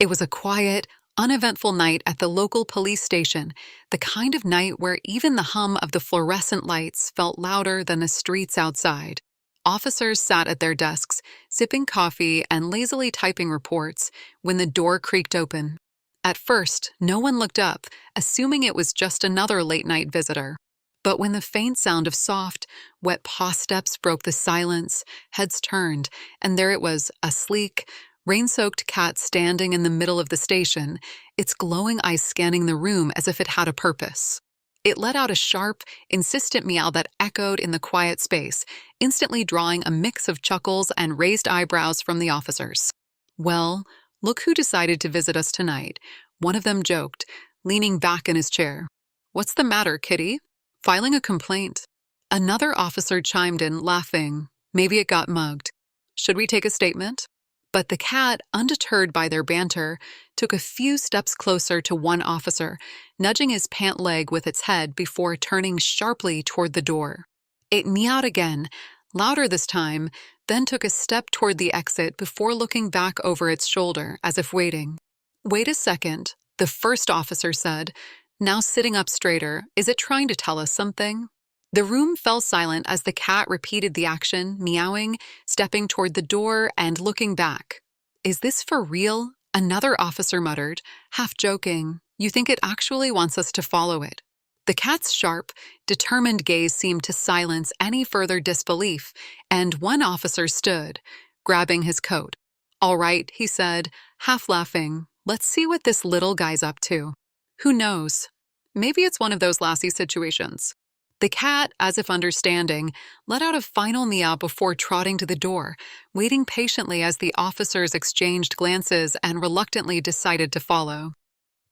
It was a quiet, uneventful night at the local police station, the kind of night where even the hum of the fluorescent lights felt louder than the streets outside. Officers sat at their desks, sipping coffee and lazily typing reports, when the door creaked open. At first, no one looked up, assuming it was just another late-night visitor. But when the faint sound of soft, wet paw steps broke the silence, heads turned, and there it was, a sleek, rain-soaked cat standing in the middle of the station, its glowing eyes scanning the room as if it had a purpose. It let out a sharp, insistent meow that echoed in the quiet space, instantly drawing a mix of chuckles and raised eyebrows from the officers. "Well, look who decided to visit us tonight," one of them joked, leaning back in his chair. "What's the matter, kitty? Filing a complaint?" Another officer chimed in, laughing. "Maybe it got mugged. Should we take a statement?" But the cat, undeterred by their banter, took a few steps closer to one officer, nudging his pant leg with its head before turning sharply toward the door. It meowed again, louder this time, then took a step toward the exit before looking back over its shoulder, as if waiting. "Wait a second," the first officer said, now sitting up straighter. "Is it trying to tell us something?" The room fell silent as the cat repeated the action, meowing, stepping toward the door, and looking back. "Is this for real?" another officer muttered, half joking. "You think it actually wants us to follow it?" The cat's sharp, determined gaze seemed to silence any further disbelief, and one officer stood, grabbing his coat. "All right," he said, half laughing. "Let's see what this little guy's up to. Who knows? Maybe it's one of those lassie situations." The cat, as if understanding, let out a final meow before trotting to the door, waiting patiently as the officers exchanged glances and reluctantly decided to follow.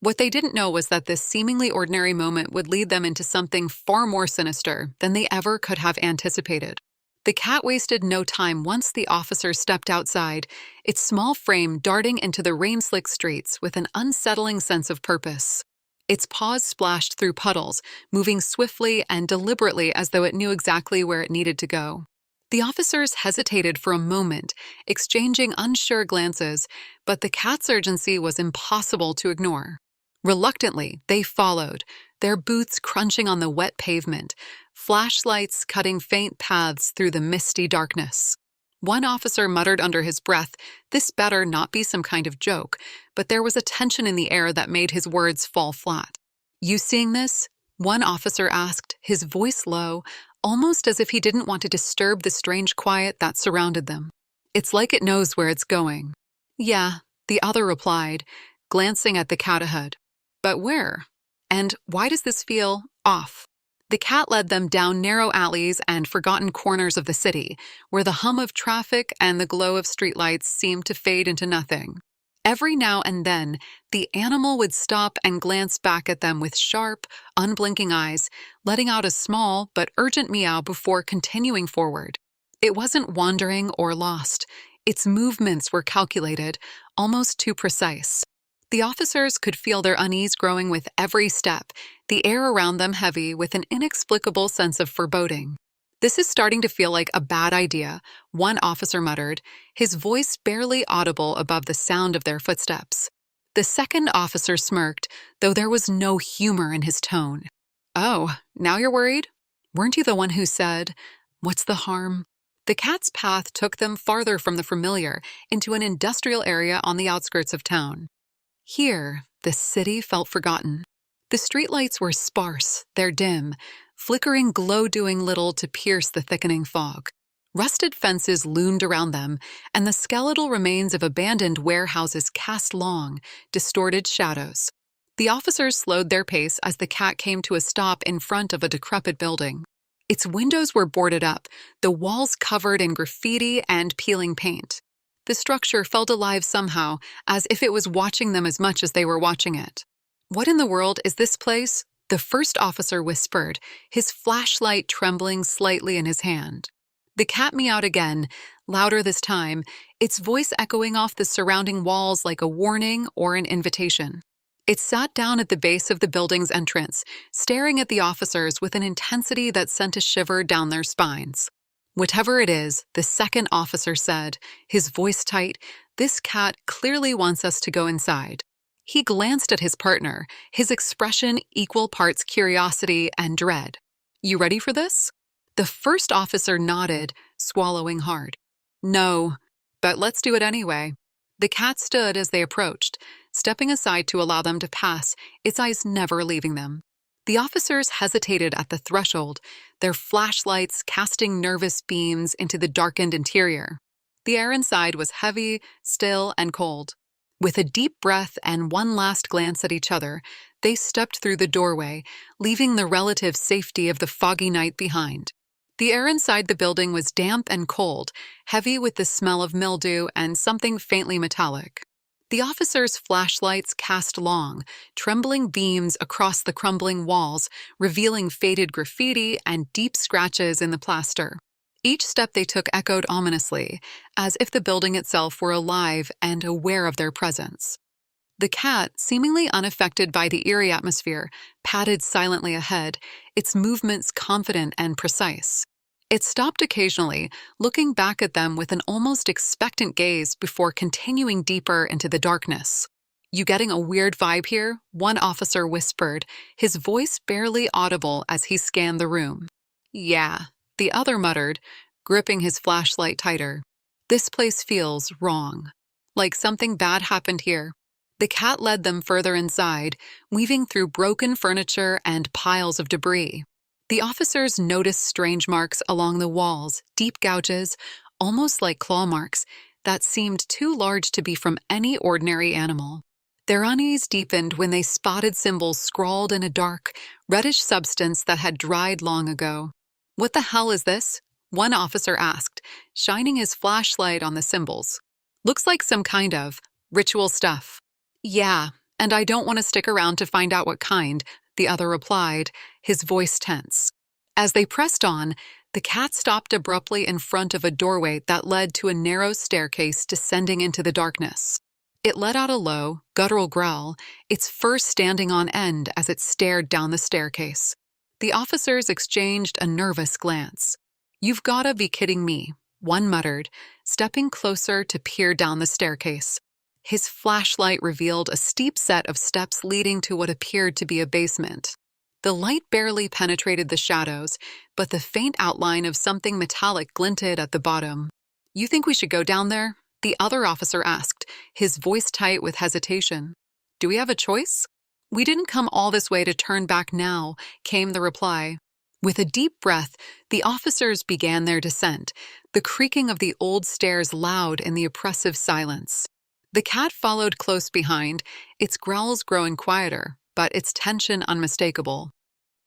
What they didn't know was that this seemingly ordinary moment would lead them into something far more sinister than they ever could have anticipated. The cat wasted no time once the officer stepped outside, its small frame darting into the rain-slick streets with an unsettling sense of purpose. Its paws splashed through puddles, moving swiftly and deliberately as though it knew exactly where it needed to go. The officers hesitated for a moment, exchanging unsure glances, but the cat's urgency was impossible to ignore. Reluctantly, they followed, their boots crunching on the wet pavement, flashlights cutting faint paths through the misty darkness. One officer muttered under his breath, "This better not be some kind of joke," but there was a tension in the air that made his words fall flat. "You seeing this?" one officer asked, his voice low, almost as if he didn't want to disturb the strange quiet that surrounded them. "It's like it knows where it's going." "Yeah," the other replied, glancing at the cat ahead. "But where? And why does this feel off?" The cat led them down narrow alleys and forgotten corners of the city, where the hum of traffic and the glow of streetlights seemed to fade into nothing. Every now and then, the animal would stop and glance back at them with sharp, unblinking eyes, letting out a small but urgent meow before continuing forward. It wasn't wandering or lost. Its movements were calculated, almost too precise. The officers could feel their unease growing with every step, the air around them heavy with an inexplicable sense of foreboding. "This is starting to feel like a bad idea," one officer muttered, his voice barely audible above the sound of their footsteps. The second officer smirked, though there was no humor in his tone. "Oh, now you're worried? Weren't you the one who said, 'What's the harm?'" The cat's path took them farther from the familiar, into an industrial area on the outskirts of town. Here, the city felt forgotten. The streetlights were sparse, they're dim, flickering glow doing little to pierce the thickening fog. Rusted fences loomed around them, and the skeletal remains of abandoned warehouses cast long, distorted shadows. The officers slowed their pace as the cat came to a stop in front of a decrepit building. Its windows were boarded up, the walls covered in graffiti and peeling paint. The structure felt alive somehow, as if it was watching them as much as they were watching it. "What in the world is this place?" the first officer whispered, his flashlight trembling slightly in his hand. The cat meowed again, louder this time, its voice echoing off the surrounding walls like a warning or an invitation. It sat down at the base of the building's entrance, staring at the officers with an intensity that sent a shiver down their spines. Whatever it is, the second officer said, his voice tight, "This cat clearly wants us to go inside." He glanced at his partner, his expression equal parts curiosity and dread. "You ready for this?" The first officer nodded, swallowing hard. "No, but let's do it anyway." The cat stood as they approached, stepping aside to allow them to pass, its eyes never leaving them. The officers hesitated at the threshold, their flashlights casting nervous beams into the darkened interior. The air inside was heavy, still, and cold. With a deep breath and one last glance at each other, they stepped through the doorway, leaving the relative safety of the foggy night behind. The air inside the building was damp and cold, heavy with the smell of mildew and something faintly metallic. The officers' flashlights cast long, trembling beams across the crumbling walls, revealing faded graffiti and deep scratches in the plaster. Each step they took echoed ominously, as if the building itself were alive and aware of their presence. The cat, seemingly unaffected by the eerie atmosphere, padded silently ahead, its movements confident and precise. It stopped occasionally, looking back at them with an almost expectant gaze before continuing deeper into the darkness. "You getting a weird vibe here?" one officer whispered, his voice barely audible as he scanned the room. "Yeah," the other muttered, gripping his flashlight tighter. "This place feels wrong. Like something bad happened here." The cat led them further inside, weaving through broken furniture and piles of debris. The officers noticed strange marks along the walls, deep gouges, almost like claw marks, that seemed too large to be from any ordinary animal. Their unease deepened when they spotted symbols scrawled in a dark, reddish substance that had dried long ago. "What the hell is this?" one officer asked, shining his flashlight on the symbols. "Looks like some kind of ritual stuff." "Yeah, and I don't want to stick around to find out what kind," the other replied, his voice tense. As they pressed on, the cat stopped abruptly in front of a doorway that led to a narrow staircase descending into the darkness. It let out a low, guttural growl, its fur standing on end as it stared down the staircase. The officers exchanged a nervous glance. "You've gotta be kidding me," one muttered, stepping closer to peer down the staircase. His flashlight revealed a steep set of steps leading to what appeared to be a basement. The light barely penetrated the shadows, but the faint outline of something metallic glinted at the bottom. "You think we should go down there?" the other officer asked, his voice tight with hesitation. "Do we have a choice?" "We didn't come all this way to turn back now," came the reply. With a deep breath, the officers began their descent, the creaking of the old stairs loud in the oppressive silence. The cat followed close behind, its growls growing quieter, but its tension unmistakable.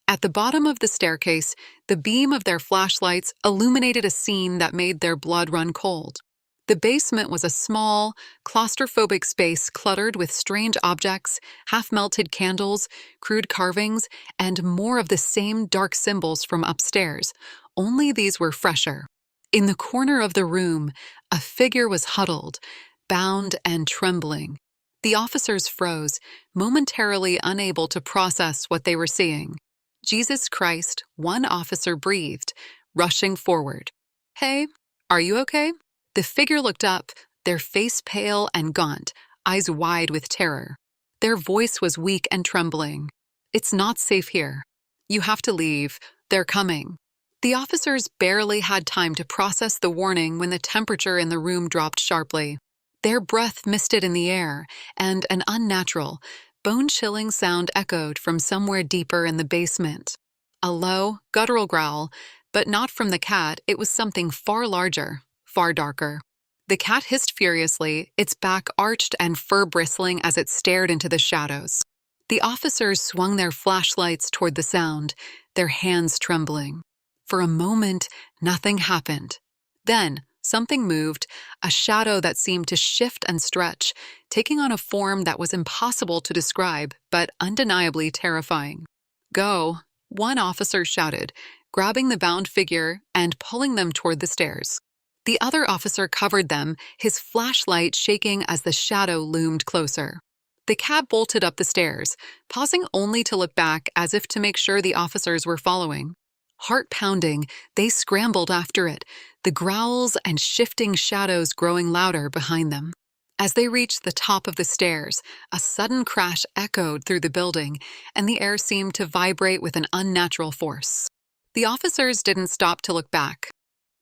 At the bottom of the staircase, the beam of their flashlights illuminated a scene that made their blood run cold. The basement was a small, claustrophobic space cluttered with strange objects, half-melted candles, crude carvings, and more of the same dark symbols from upstairs, only these were fresher. In the corner of the room, a figure was huddled, bound and trembling. The officers froze, momentarily unable to process what they were seeing. "Jesus Christ," one officer breathed, rushing forward. "Hey, are you okay?" The figure looked up, their face pale and gaunt, eyes wide with terror. Their voice was weak and trembling. "It's not safe here. You have to leave. They're coming." The officers barely had time to process the warning when the temperature in the room dropped sharply. Their breath misted in the air, and an unnatural, bone-chilling sound echoed from somewhere deeper in the basement. A low, guttural growl, but not from the cat, it was something far larger, far darker. The cat hissed furiously, its back arched and fur bristling as it stared into the shadows. The officers swung their flashlights toward the sound, their hands trembling. For a moment, nothing happened. Then, something moved, a shadow that seemed to shift and stretch, taking on a form that was impossible to describe, but undeniably terrifying. "Go," one officer shouted, grabbing the bound figure and pulling them toward the stairs. The other officer covered them, his flashlight shaking as the shadow loomed closer. The cab bolted up the stairs, pausing only to look back as if to make sure the officers were following. Heart pounding, they scrambled after it, the growls and shifting shadows growing louder behind them. As they reached the top of the stairs, a sudden crash echoed through the building, and the air seemed to vibrate with an unnatural force. The officers didn't stop to look back.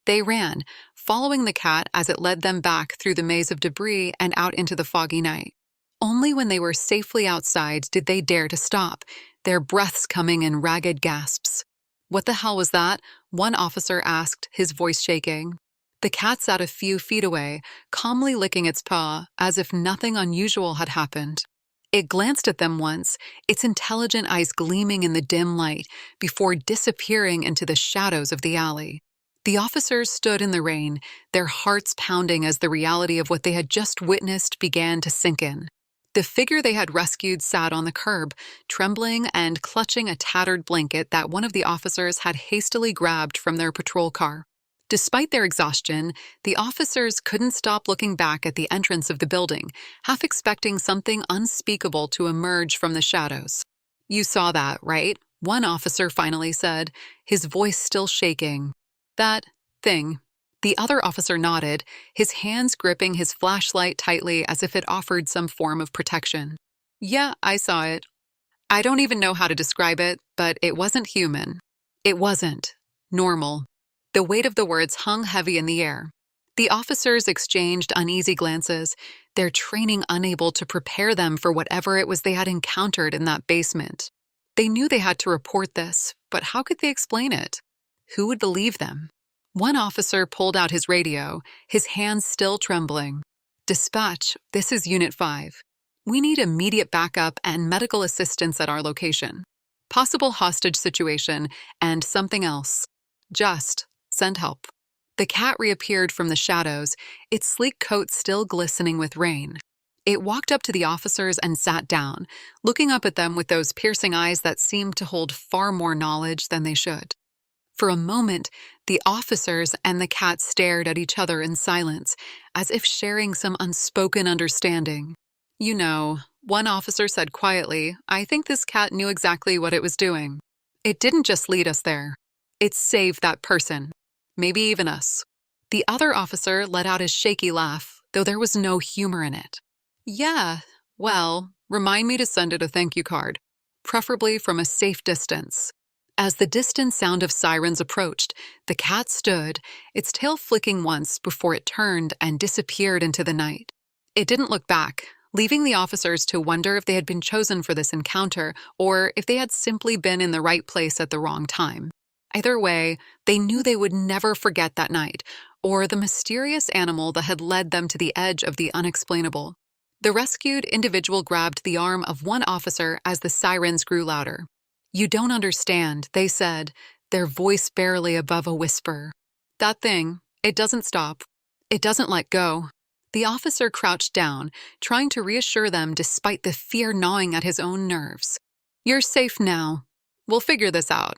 They ran, following the cat as it led them back through the maze of debris and out into the foggy night. Only when they were safely outside did they dare to stop, their breaths coming in ragged gasps. "What the hell was that?" one officer asked, his voice shaking. The cat sat a few feet away, calmly licking its paw, as if nothing unusual had happened. It glanced at them once, its intelligent eyes gleaming in the dim light, before disappearing into the shadows of the alley. The officers stood in the rain, their hearts pounding as the reality of what they had just witnessed began to sink in. The figure they had rescued sat on the curb, trembling and clutching a tattered blanket that one of the officers had hastily grabbed from their patrol car. Despite their exhaustion, the officers couldn't stop looking back at the entrance of the building, half expecting something unspeakable to emerge from the shadows. "You saw that, right?" one officer finally said, his voice still shaking. "That thing." The other officer nodded, his hands gripping his flashlight tightly as if it offered some form of protection. "Yeah, I saw it. I don't even know how to describe it, but it wasn't human. It wasn't normal." The weight of the words hung heavy in the air. The officers exchanged uneasy glances, their training unable to prepare them for whatever it was they had encountered in that basement. They knew they had to report this, but how could they explain it? Who would believe them? One officer pulled out his radio, his hands still trembling. "Dispatch, this is Unit 5. We need immediate backup and medical assistance at our location. Possible hostage situation and something else. Just send help." The cat reappeared from the shadows, its sleek coat still glistening with rain. It walked up to the officers and sat down, looking up at them with those piercing eyes that seemed to hold far more knowledge than they should. For a moment, the officers and the cat stared at each other in silence, as if sharing some unspoken understanding. "You know," one officer said quietly, "I think this cat knew exactly what it was doing. It didn't just lead us there. It saved that person. Maybe even us." The other officer let out his shaky laugh, though there was no humor in it. "Yeah, well, remind me to send it a thank you card, preferably from a safe distance." As the distant sound of sirens approached, the cat stood, its tail flicking once before it turned and disappeared into the night. It didn't look back, leaving the officers to wonder if they had been chosen for this encounter or if they had simply been in the right place at the wrong time. Either way, they knew they would never forget that night, or the mysterious animal that had led them to the edge of the unexplainable. The rescued individual grabbed the arm of one officer as the sirens grew louder. "You don't understand," they said, their voice barely above a whisper. "That thing, it doesn't stop. It doesn't let go." The officer crouched down, trying to reassure them despite the fear gnawing at his own nerves. "You're safe now. We'll figure this out."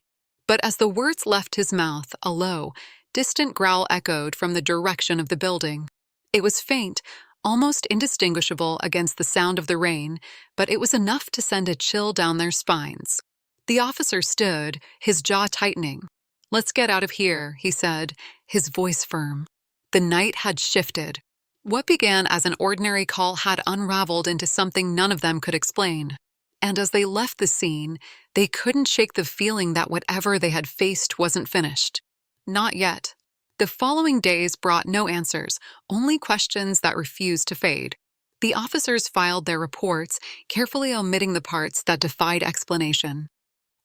But as the words left his mouth, a low, distant growl echoed from the direction of the building. It was faint, almost indistinguishable against the sound of the rain, but it was enough to send a chill down their spines. The officer stood, his jaw tightening. "Let's get out of here," he said, his voice firm. The night had shifted. What began as an ordinary call had unraveled into something none of them could explain. And as they left the scene, they couldn't shake the feeling that whatever they had faced wasn't finished. Not yet. The following days brought no answers, only questions that refused to fade. The officers filed their reports, carefully omitting the parts that defied explanation.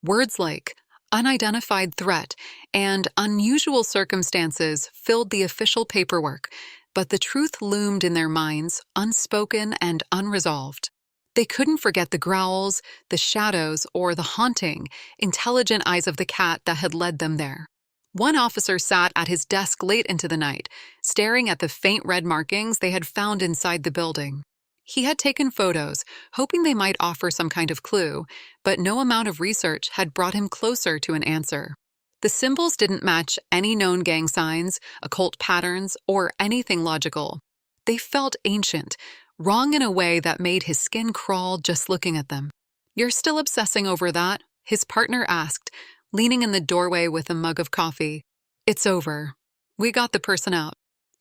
Words like unidentified threat and unusual circumstances filled the official paperwork, but the truth loomed in their minds, unspoken and unresolved. They couldn't forget the growls, the shadows, or the haunting, intelligent eyes of the cat that had led them there. One officer sat at his desk late into the night, staring at the faint red markings they had found inside the building. He had taken photos, hoping they might offer some kind of clue, but no amount of research had brought him closer to an answer. The symbols didn't match any known gang signs, occult patterns, or anything logical. They felt ancient, wrong in a way that made his skin crawl just looking at them. "You're still obsessing over that?" his partner asked, leaning in the doorway with a mug of coffee. "It's over. We got the person out.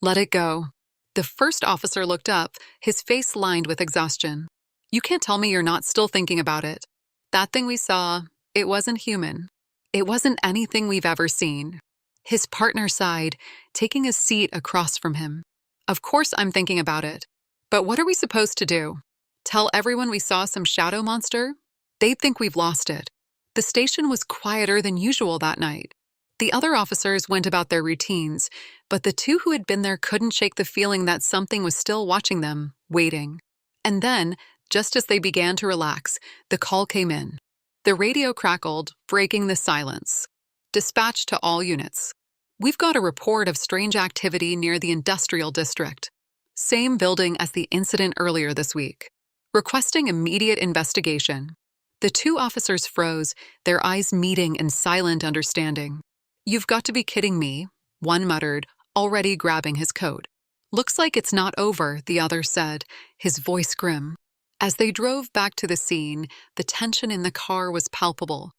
Let it go." The first officer looked up, his face lined with exhaustion. "You can't tell me you're not still thinking about it. That thing we saw, it wasn't human. It wasn't anything we've ever seen." His partner sighed, taking a seat across from him. "Of course I'm thinking about it. But what are we supposed to do? Tell everyone we saw some shadow monster? They'd think we've lost it." The station was quieter than usual that night. The other officers went about their routines, but the two who had been there couldn't shake the feeling that something was still watching them, waiting. And then, just as they began to relax, the call came in. The radio crackled, breaking the silence. "Dispatch to all units. We've got a report of strange activity near the industrial district. Same building as the incident earlier this week. Requesting immediate investigation." The two officers froze, their eyes meeting in silent understanding. "You've got to be kidding me," one muttered, already grabbing his coat. "Looks like it's not over," the other said, his voice grim. As they drove back to the scene, the tension in the car was palpable.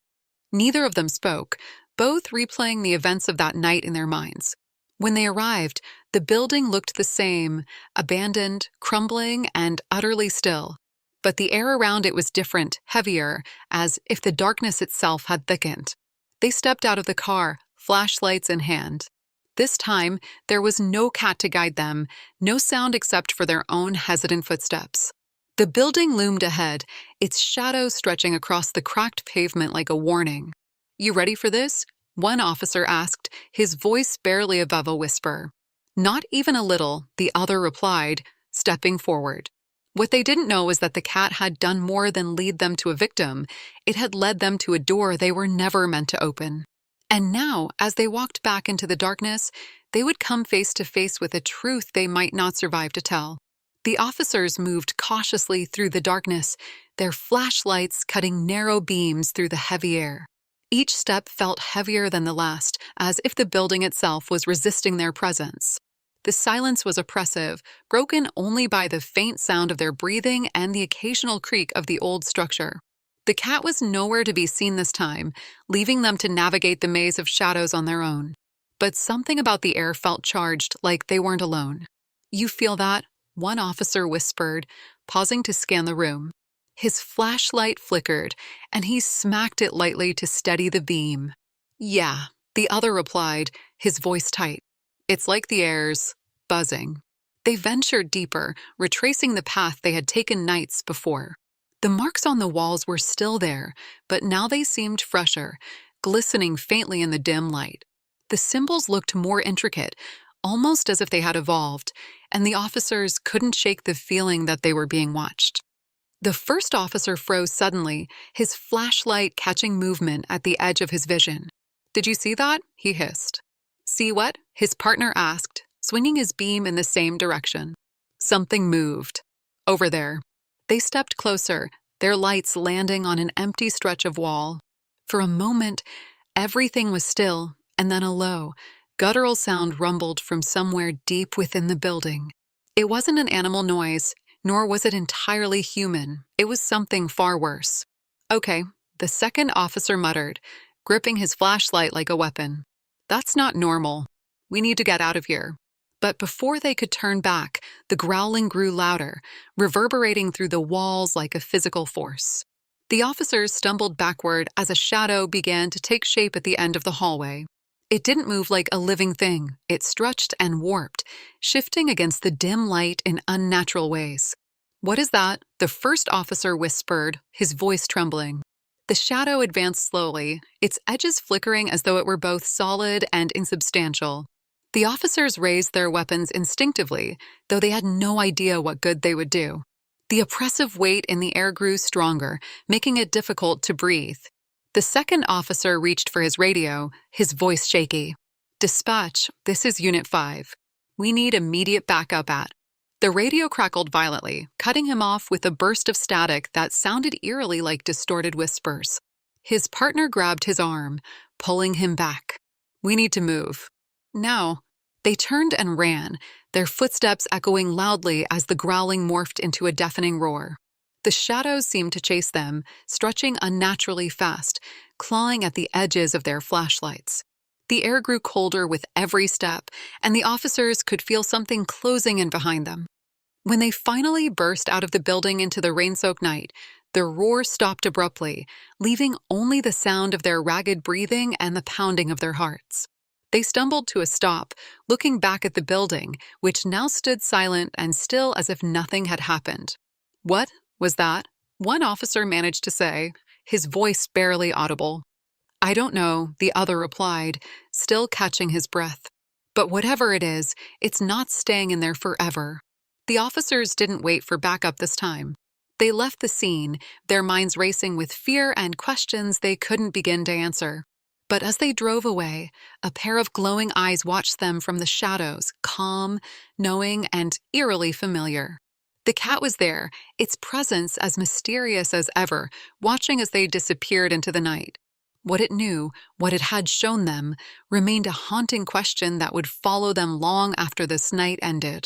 Neither of them spoke, both replaying the events of that night in their minds. When they arrived, the building looked the same, abandoned, crumbling, and utterly still. But the air around it was different, heavier, as if the darkness itself had thickened. They stepped out of the car, flashlights in hand. This time, there was no cat to guide them, no sound except for their own hesitant footsteps. The building loomed ahead, its shadow stretching across the cracked pavement like a warning. "You ready for this?" one officer asked, his voice barely above a whisper. "Not even a little," the other replied, stepping forward. What they didn't know was that the cat had done more than lead them to a victim. It had led them to a door they were never meant to open. And now, as they walked back into the darkness, they would come face to face with a truth they might not survive to tell. The officers moved cautiously through the darkness, their flashlights cutting narrow beams through the heavy air. Each step felt heavier than the last, as if the building itself was resisting their presence. The silence was oppressive, broken only by the faint sound of their breathing and the occasional creak of the old structure. The cat was nowhere to be seen this time, leaving them to navigate the maze of shadows on their own. But something about the air felt charged, like they weren't alone. "You feel that?" one officer whispered, pausing to scan the room. His flashlight flickered, and he smacked it lightly to steady the beam. "Yeah," the other replied, his voice tight. "It's like the air's buzzing." They ventured deeper, retracing the path they had taken nights before. The marks on the walls were still there, but now they seemed fresher, glistening faintly in the dim light. The symbols looked more intricate, almost as if they had evolved, and the officers couldn't shake the feeling that they were being watched. The first officer froze suddenly, his flashlight catching movement at the edge of his vision. "Did you see that?" he hissed. "See what?" his partner asked, swinging his beam in the same direction. Something moved. Over there. They stepped closer, their lights landing on an empty stretch of wall. For a moment, everything was still, and then a low, guttural sound rumbled from somewhere deep within the building. It wasn't an animal noise, nor was it entirely human. It was something far worse. "Okay," the second officer muttered, gripping his flashlight like a weapon. "That's not normal. We need to get out of here." But before they could turn back, the growling grew louder, reverberating through the walls like a physical force. The officers stumbled backward as a shadow began to take shape at the end of the hallway. It didn't move like a living thing. It stretched and warped, shifting against the dim light in unnatural ways. "What is that?" the first officer whispered, his voice trembling. The shadow advanced slowly, its edges flickering as though it were both solid and insubstantial. The officers raised their weapons instinctively, though they had no idea what good they would do. The oppressive weight in the air grew stronger, making it difficult to breathe. The second officer reached for his radio, his voice shaky. "Dispatch, this is Unit 5. We need immediate backup at..." The radio crackled violently, cutting him off with a burst of static that sounded eerily like distorted whispers. His partner grabbed his arm, pulling him back. "We need to move. Now." They turned and ran, their footsteps echoing loudly as the growling morphed into a deafening roar. The shadows seemed to chase them, stretching unnaturally fast, clawing at the edges of their flashlights. The air grew colder with every step, and the officers could feel something closing in behind them. When they finally burst out of the building into the rain-soaked night, the roar stopped abruptly, leaving only the sound of their ragged breathing and the pounding of their hearts. They stumbled to a stop, looking back at the building, which now stood silent and still as if nothing had happened. "What was that?" one officer managed to say, his voice barely audible. "I don't know," the other replied, still catching his breath. "But whatever it is, it's not staying in there forever." The officers didn't wait for backup this time. They left the scene, their minds racing with fear and questions they couldn't begin to answer. But as they drove away, a pair of glowing eyes watched them from the shadows, calm, knowing, and eerily familiar. The cat was there, its presence as mysterious as ever, watching as they disappeared into the night. What it knew, what it had shown them, remained a haunting question that would follow them long after this night ended.